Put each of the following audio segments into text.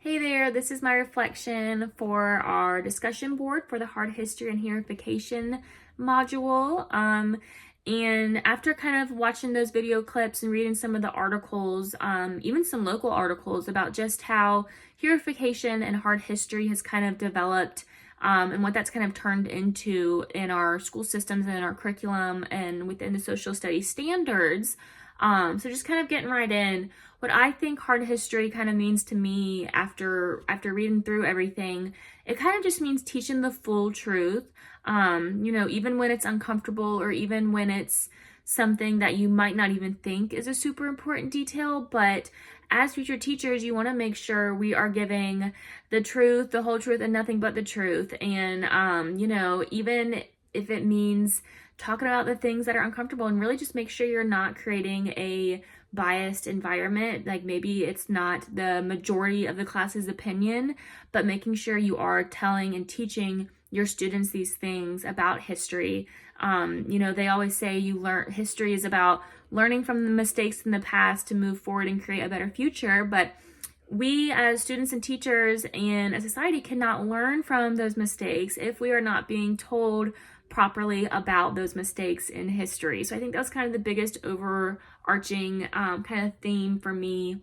Hey there, this is my reflection for our discussion board for the Hard History and Heurification module. And after kind of watching those video clips and reading some of the articles, even some local articles about just how heurification and hard history has kind of developed and what that's kind of turned into in our school systems and in our curriculum and within the social studies standards. So just kind of getting right in, what I think hard history kind of means to me after reading through everything, it kind of just means teaching the full truth. Even when it's uncomfortable or even when it's something that you might not even think is a super important detail, but as future teachers, you want to make sure we are giving the truth, the whole truth, and nothing but the truth. And, even if it means talking about the things that are uncomfortable, and really just make sure you're not creating a biased environment. Like maybe it's not the majority of the class's opinion, but making sure you are telling and teaching your students these things about history. They always say history is about learning from the mistakes in the past to move forward and create a better future. But we as students and teachers and a society cannot learn from those mistakes if we are not being told properly about those mistakes in history. So I think that's kind of the biggest overarching kind of theme for me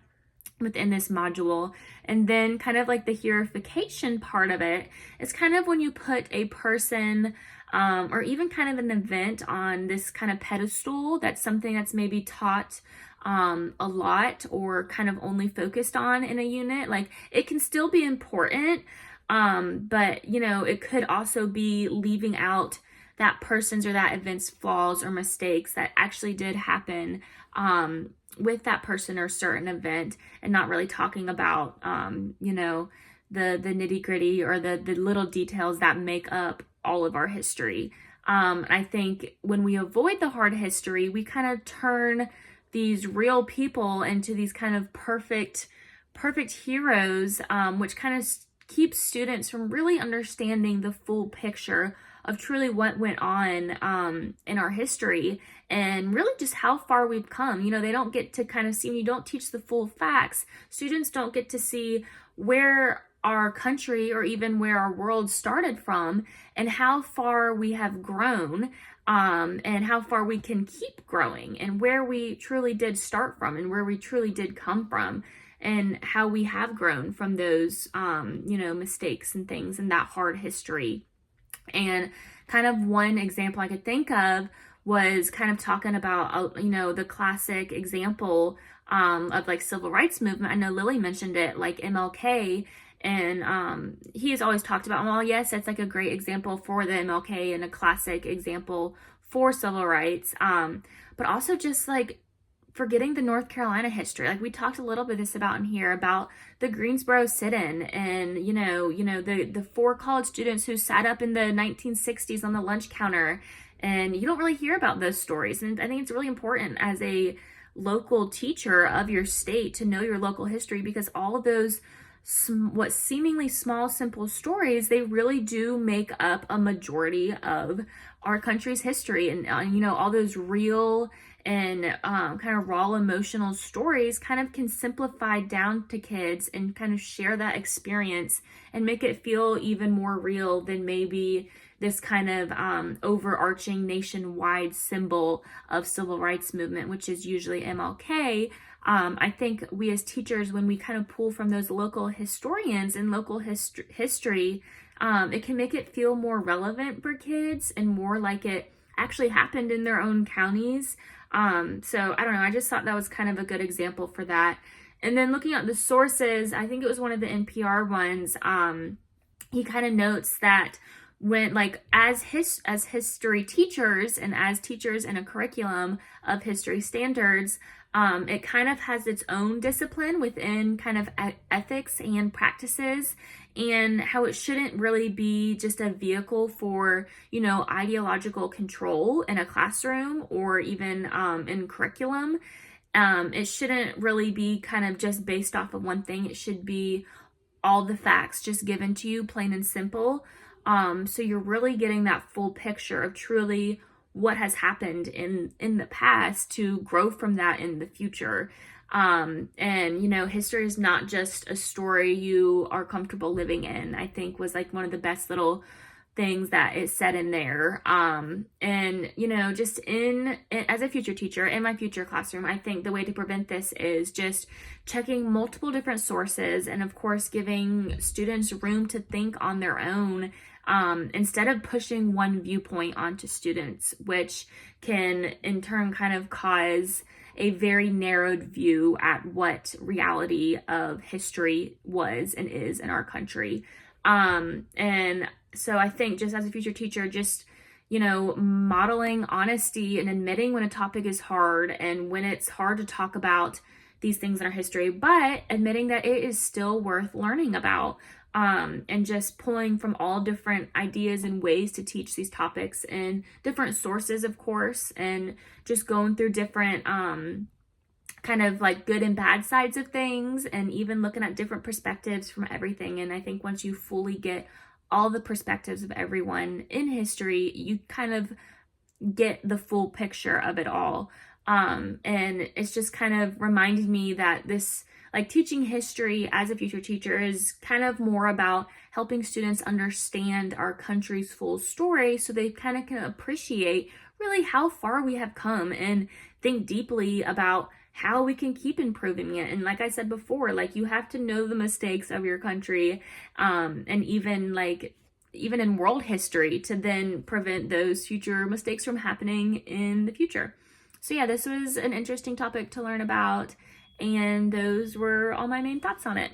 within this module. And then kind of like the heurification part of it is kind of when you put a person or even kind of an event on this kind of pedestal, that's something that's maybe taught a lot or kind of only focused on in a unit. Like it can still be important, but it could also be leaving out that person's or that event's flaws or mistakes that actually did happen with that person or certain event, and not really talking about the nitty gritty or the little details that make up all of our history. I think when we avoid the hard history, we kind of turn these real people into these kind of perfect heroes, which kind of keeps students from really understanding the full picture of truly what went on in our history and really just how far we've come. They don't get to kind of see, when you don't teach the full facts, students don't get to see where our country or even where our world started from and how far we have grown, and how far we can keep growing, and where we truly did start from and where we truly did come from, and how we have grown from those mistakes and things and that hard history. And kind of one example I could think of was kind of talking about, the classic example of like civil rights movement. I know Lily mentioned it, like MLK, and he has always talked about, well, yes, that's like a great example for the MLK and a classic example for civil rights, but also just like forgetting the North Carolina history. Like we talked a little bit about in here about the Greensboro sit-in and, the 4 college students who sat up in the 1960s on the lunch counter, and you don't really hear about those stories. And I think it's really important as a local teacher of your state to know your local history, because all of those what seemingly small, simple stories, they really do make up a majority of our country's history. And, all those real and kind of raw emotional stories kind of can simplify down to kids and kind of share that experience and make it feel even more real than maybe this kind of overarching nationwide symbol of civil rights movement, which is usually MLK. I think we as teachers, when we kind of pull from those local historians and local history, it can make it feel more relevant for kids and more like it actually happened in their own counties. So I don't know, I just thought that was kind of a good example for that. And then looking at the sources, I think it was one of the NPR ones, he kind of notes that when, like, as history teachers and as teachers in a curriculum of history standards, it kind of has its own discipline within kind of ethics and practices, and how it shouldn't really be just a vehicle for, ideological control in a classroom or even in curriculum. It shouldn't really be kind of just based off of one thing. It should be all the facts just given to you, plain and simple. So you're really getting that full picture of truly what has happened in the past to grow from that in the future. And, you know, history is not just a story you are comfortable living in, I think was like one of the best little things that is said in there. And, you know, just as a future teacher in my future classroom, I think the way to prevent this is just checking multiple different sources and, of course, giving students room to think on their own. Instead of pushing one viewpoint onto students, which can in turn kind of cause a very narrowed view at what reality of history was and is in our country. And so I think just as a future teacher, just, you know, modeling honesty and admitting when a topic is hard and when it's hard to talk about these things in our history, but admitting that it is still worth learning about. And just pulling from all different ideas and ways to teach these topics and different sources, of course, and just going through different kind of like good and bad sides of things, and even looking at different perspectives from everything. And I think once you fully get all the perspectives of everyone in history, you kind of get the full picture of it all. And it's just kind of reminded me that this, like, teaching history as a future teacher is kind of more about helping students understand our country's full story so they kind of can appreciate really how far we have come and think deeply about how we can keep improving it. And like I said before, like, you have to know the mistakes of your country, and even in world history, to then prevent those future mistakes from happening in the future. So yeah, this was an interesting topic to learn about, and those were all my main thoughts on it.